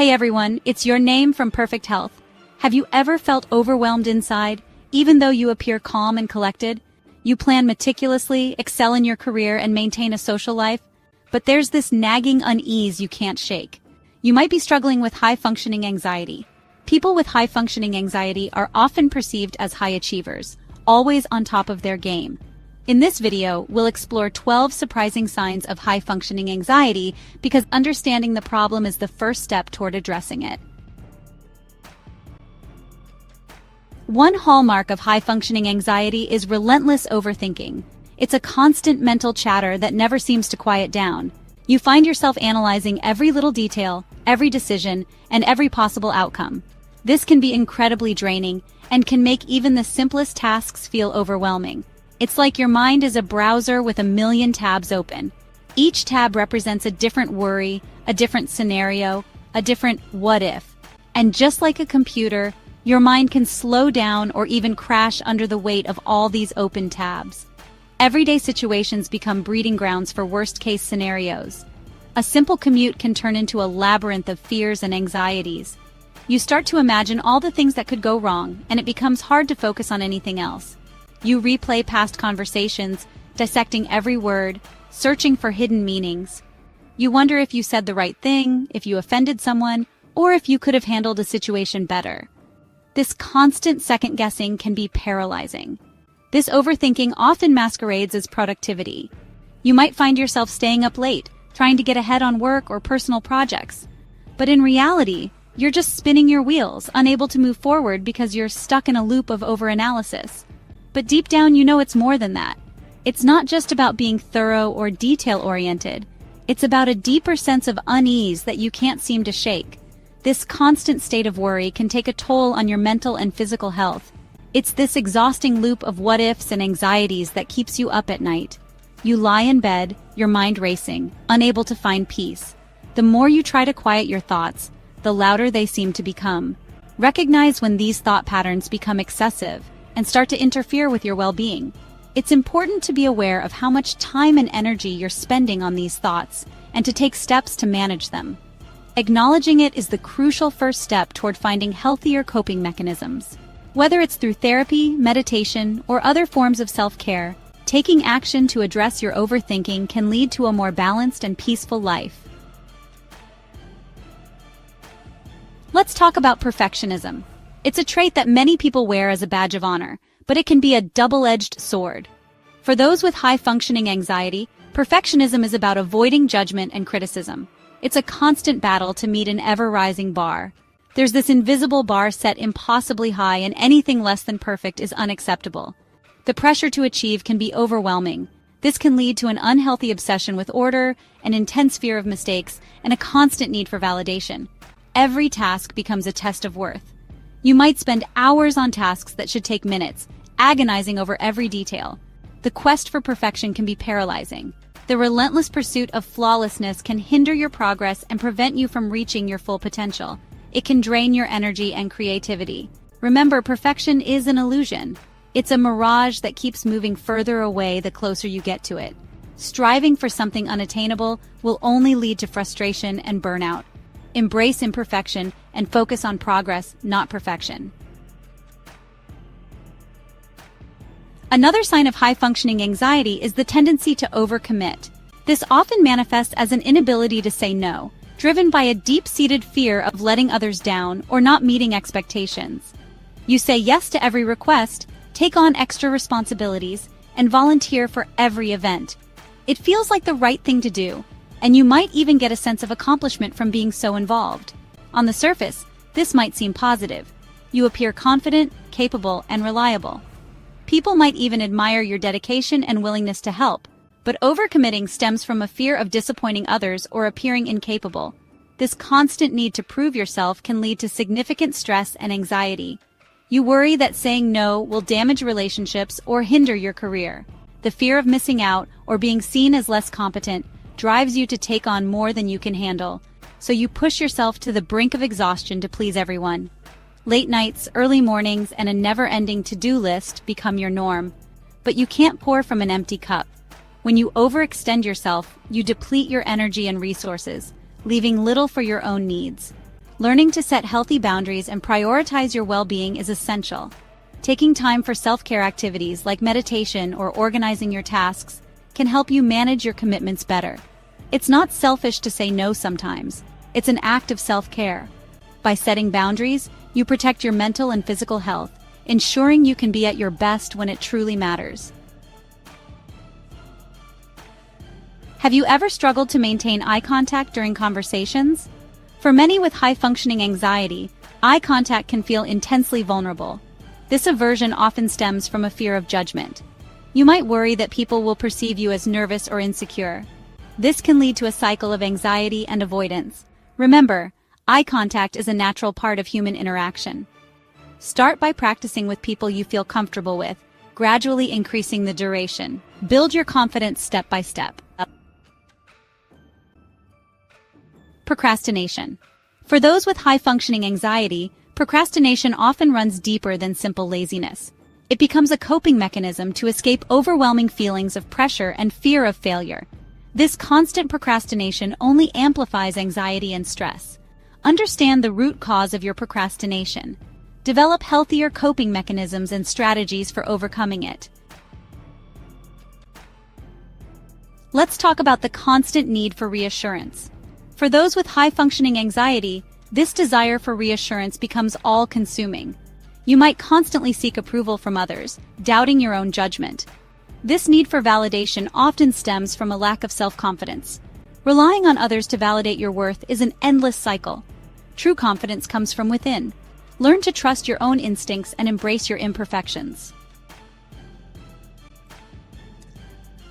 Hey everyone, it's your name from Perfect Health. Have you ever felt overwhelmed inside, even though you appear calm and collected? You plan meticulously, excel in your career, and maintain a social life, but there's this nagging unease you can't shake. You might be struggling with high-functioning anxiety. People with high-functioning anxiety are often perceived as high achievers, always on top of their game. In this video, we'll explore 12 surprising signs of high-functioning anxiety because understanding the problem is the first step toward addressing it. One hallmark of high-functioning anxiety is relentless overthinking. It's a constant mental chatter that never seems to quiet down. You find yourself analyzing every little detail, every decision, and every possible outcome. This can be incredibly draining and can make even the simplest tasks feel overwhelming. It's like your mind is a browser with a million tabs open. Each tab represents a different worry, a different scenario, a different what if. And just like a computer, your mind can slow down or even crash under the weight of all these open tabs. Everyday situations become breeding grounds for worst-case scenarios. A simple commute can turn into a labyrinth of fears and anxieties. You start to imagine all the things that could go wrong, and it becomes hard to focus on anything else. You replay past conversations, dissecting every word, searching for hidden meanings. You wonder if you said the right thing, if you offended someone, or if you could have handled a situation better. This constant second-guessing can be paralyzing. This overthinking often masquerades as productivity. You might find yourself staying up late, trying to get ahead on work or personal projects. But in reality, you're just spinning your wheels, unable to move forward because you're stuck in a loop of overanalysis. But deep down, you know it's more than that. It's not just about being thorough or detail-oriented. It's about a deeper sense of unease that you can't seem to shake. This constant state of worry can take a toll on your mental and physical health. It's this exhausting loop of what-ifs and anxieties that keeps you up at night. You lie in bed, your mind racing, unable to find peace. The more you try to quiet your thoughts, the louder they seem to become. Recognize when these thought patterns become excessive and start to interfere with your well-being. It's important to be aware of how much time and energy you're spending on these thoughts and to take steps to manage them. Acknowledging it is the crucial first step toward finding healthier coping mechanisms. Whether it's through therapy, meditation, or other forms of self-care, taking action to address your overthinking can lead to a more balanced and peaceful life. Let's talk about perfectionism. It's a trait that many people wear as a badge of honor, but it can be a double-edged sword. For those with high-functioning anxiety, perfectionism is about avoiding judgment and criticism. It's a constant battle to meet an ever-rising bar. There's this invisible bar set impossibly high, and anything less than perfect is unacceptable. The pressure to achieve can be overwhelming. This can lead to an unhealthy obsession with order, an intense fear of mistakes, and a constant need for validation. Every task becomes a test of worth. You might spend hours on tasks that should take minutes, agonizing over every detail. The quest for perfection can be paralyzing. The relentless pursuit of flawlessness can hinder your progress and prevent you from reaching your full potential. It can drain your energy and creativity. Remember, perfection is an illusion. It's a mirage that keeps moving further away the closer you get to it. Striving for something unattainable will only lead to frustration and burnout. Embrace imperfection and focus on progress, not perfection. Another sign of high-functioning anxiety is the tendency to overcommit. This often manifests as an inability to say no, driven by a deep-seated fear of letting others down or not meeting expectations. You say yes to every request, take on extra responsibilities, and volunteer for every event. It feels like the right thing to do, and you might even get a sense of accomplishment from being so involved. On the surface, this might seem positive. You appear confident, capable, and reliable. People might even admire your dedication and willingness to help, but overcommitting stems from a fear of disappointing others or appearing incapable. This constant need to prove yourself can lead to significant stress and anxiety. You worry that saying no will damage relationships or hinder your career. The fear of missing out or being seen as less competent drives you to take on more than you can handle, so you push yourself to the brink of exhaustion to please everyone. Late nights, early mornings, and a never-ending to-do list become your norm. But you can't pour from an empty cup. When you overextend yourself, you deplete your energy and resources, leaving little for your own needs. Learning to set healthy boundaries and prioritize your well-being is essential. Taking time for self-care activities like meditation or organizing your tasks can help you manage your commitments better. It's not selfish to say no sometimes. It's an act of self-care. By setting boundaries, you protect your mental and physical health, ensuring you can be at your best when it truly matters. Have you ever struggled to maintain eye contact during conversations? For many with high-functioning anxiety, eye contact can feel intensely vulnerable. This aversion often stems from a fear of judgment. You might worry that people will perceive you as nervous or insecure. This can lead to a cycle of anxiety and avoidance. Remember, eye contact is a natural part of human interaction. Start by practicing with people you feel comfortable with, gradually increasing the duration. Build your confidence step by step. Procrastination. For those with high-functioning anxiety, procrastination often runs deeper than simple laziness. It becomes a coping mechanism to escape overwhelming feelings of pressure and fear of failure. This constant procrastination only amplifies anxiety and stress. Understand the root cause of your procrastination. Develop healthier coping mechanisms and strategies for overcoming it. Let's talk about the constant need for reassurance. For those with high-functioning anxiety, this desire for reassurance becomes all-consuming. You might constantly seek approval from others, doubting your own judgment. This need for validation often stems from a lack of self-confidence. Relying on others to validate your worth is an endless cycle. True confidence comes from within. Learn to trust your own instincts and embrace your imperfections.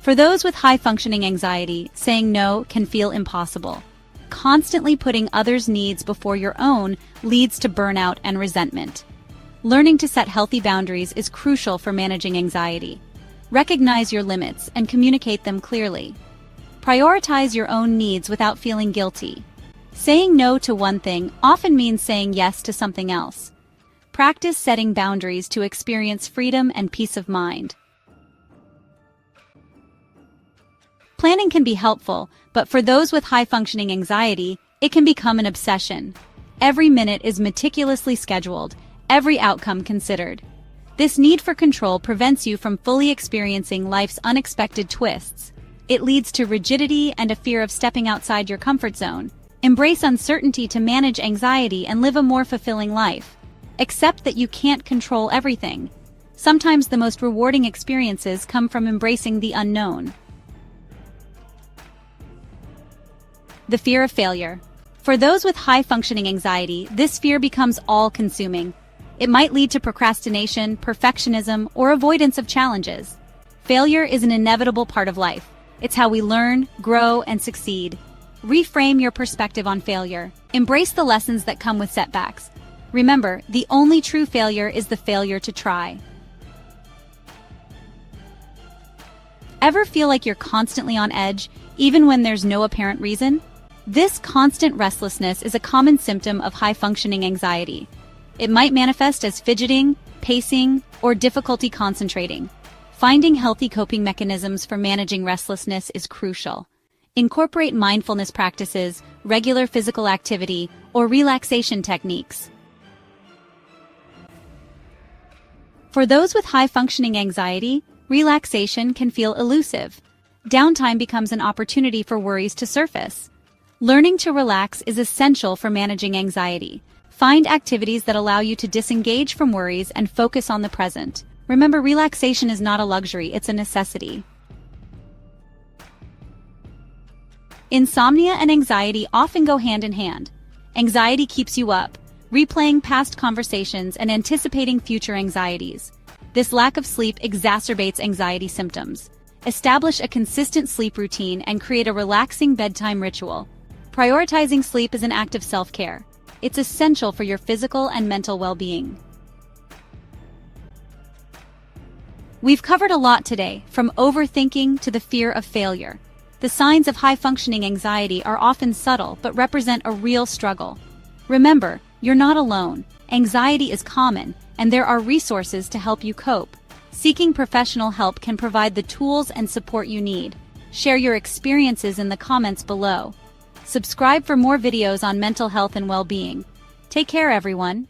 For those with high-functioning anxiety, saying no can feel impossible. Constantly putting others' needs before your own leads to burnout and resentment. Learning to set healthy boundaries is crucial for managing anxiety. Recognize your limits and communicate them clearly. Prioritize your own needs without feeling guilty. Saying no to one thing often means saying yes to something else. Practice setting boundaries to experience freedom and peace of mind. Planning can be helpful, but for those with high-functioning anxiety, it can become an obsession. Every minute is meticulously scheduled, every outcome considered. This need for control prevents you from fully experiencing life's unexpected twists. It leads to rigidity and a fear of stepping outside your comfort zone. Embrace uncertainty to manage anxiety and live a more fulfilling life. Accept that you can't control everything. Sometimes the most rewarding experiences come from embracing the unknown. The fear of failure. For those with high-functioning anxiety, this fear becomes all-consuming. It might lead to procrastination, perfectionism, or avoidance of challenges. Failure is an inevitable part of life. It's how we learn, grow, and succeed. Reframe your perspective on failure. Embrace the lessons that come with setbacks. Remember, the only true failure is the failure to try. Ever feel like you're constantly on edge, even when there's no apparent reason? This constant restlessness is a common symptom of high-functioning anxiety. It might manifest as fidgeting, pacing, or difficulty concentrating. Finding healthy coping mechanisms for managing restlessness is crucial. Incorporate mindfulness practices, regular physical activity, or relaxation techniques. For those with high-functioning anxiety, relaxation can feel elusive. Downtime becomes an opportunity for worries to surface. Learning to relax is essential for managing anxiety. Find activities that allow you to disengage from worries and focus on the present. Remember, relaxation is not a luxury, it's a necessity. Insomnia and anxiety often go hand in hand. Anxiety keeps you up, replaying past conversations and anticipating future anxieties. This lack of sleep exacerbates anxiety symptoms. Establish a consistent sleep routine and create a relaxing bedtime ritual. Prioritizing sleep is an act of self-care. It's essential for your physical and mental well-being. We've covered a lot today, from overthinking to the fear of failure. The signs of high-functioning anxiety are often subtle but represent a real struggle. Remember, you're not alone. Anxiety is common, and there are resources to help you cope. Seeking professional help can provide the tools and support you need. Share your experiences in the comments below. Subscribe for more videos on mental health and well-being. Take care, everyone.